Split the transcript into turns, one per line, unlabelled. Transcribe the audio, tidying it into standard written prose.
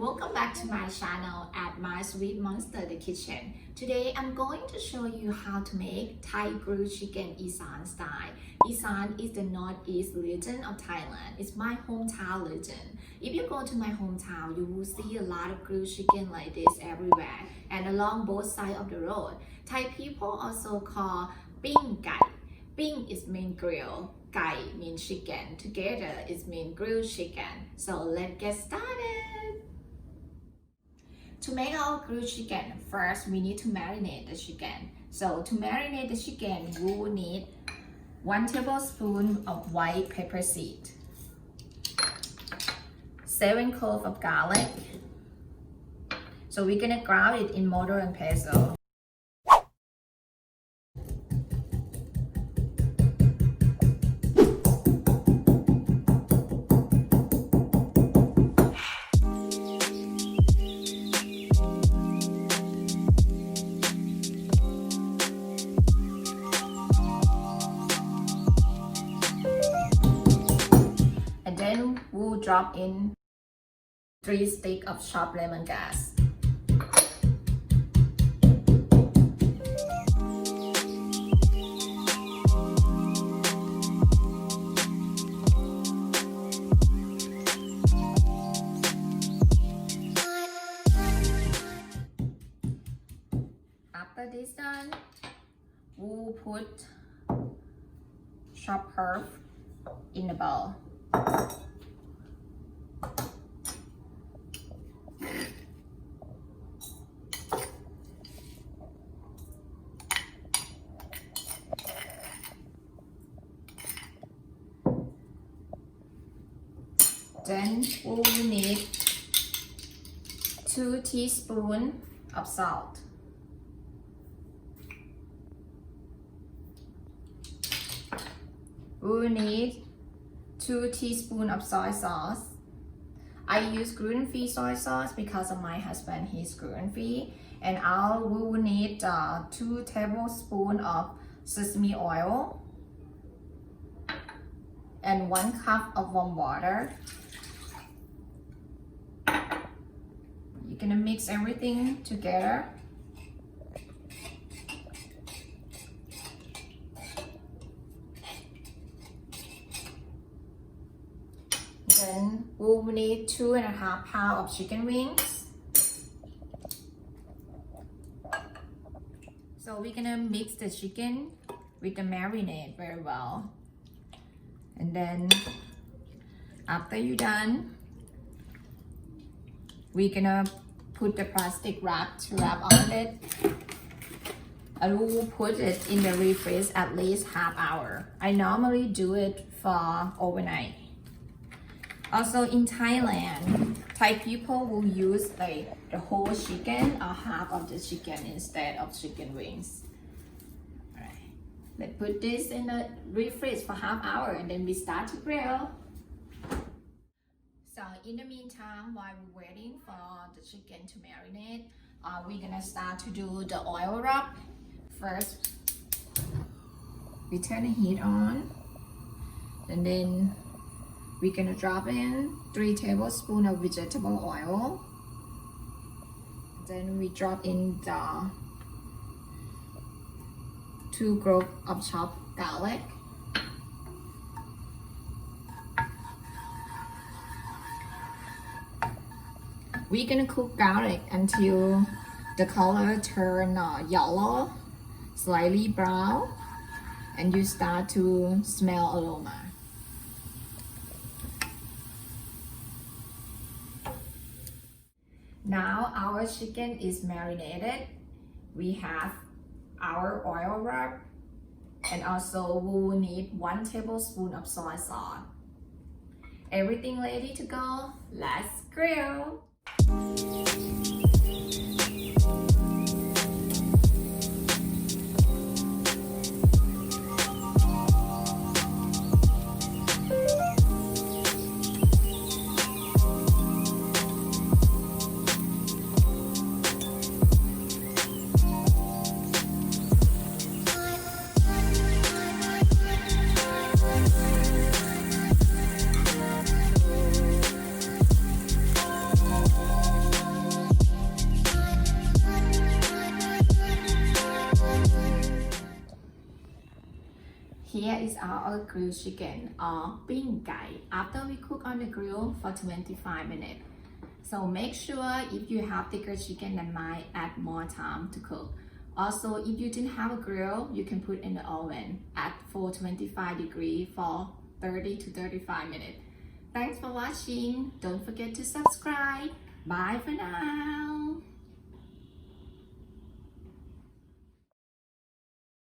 welcome back to my channel at My Sweet Monster the Kitchen. Today I'm going to show you how to make Thai grilled chicken Isan style. Isan is the northeast region of Thailand. It's my hometown region. If you go to my hometown, you will see a lot of grilled chicken like this everywhere and along both sides of the road. Thai people also call Ping Gai. Ping is mean grill. Gai means chicken. Together it means grilled chicken. So let's get started. To make our grilled chicken, first we need to marinate the chicken. So to marinate the chicken, we will need 1 tablespoon of white pepper seed, 7 cloves of garlic. So we're gonna grind it in mortar and pestle. Then we'll drop in 3 sticks of chopped lemongrass. After this done, we'll put chopped herb in the bowl. Then we will need 2 teaspoons of salt. We will need 2 teaspoons of soy sauce. I use gluten-free soy sauce because of my husband, he's gluten-free. And we will need 2 tablespoons of sesame oil and 1 cup of warm water. You're gonna mix everything together. Then we'll need 2.5 pounds of chicken wings. So we're gonna mix the chicken with the marinade very well. And then after you're done, we're gonna put the plastic wrap to wrap on it. And we will put it in the refrigerator at least ½ hour. I normally do it for overnight. Also in Thailand, Thai people will use like the whole chicken or half of the chicken instead of chicken wings. Alright, let's put this in the refrigerator for ½ hour and then we start to grill. So in the meantime, while we're waiting for the chicken to marinate, we're gonna start to do the oil rub. First, we turn the heat on, and then we're gonna drop in 3 tablespoons of vegetable oil. Then we drop in the 2 cloves of chopped garlic. We're gonna cook garlic until the color turn yellow, slightly brown, and you start to smell aroma. Now our chicken is marinated. We have our oil rub, and also we will need 1 tablespoon of soy sauce. Everything ready to go. Let's grill. Here is our grilled chicken or Ping Gai after we cook on the grill for 25 minutes. So make sure if you have thicker chicken that might add more time to cook. Also, if you didn't have a grill, you can put in the oven at 425 degrees for 30 to 35 minutes. Thanks for watching. Don't forget to subscribe. Bye for now.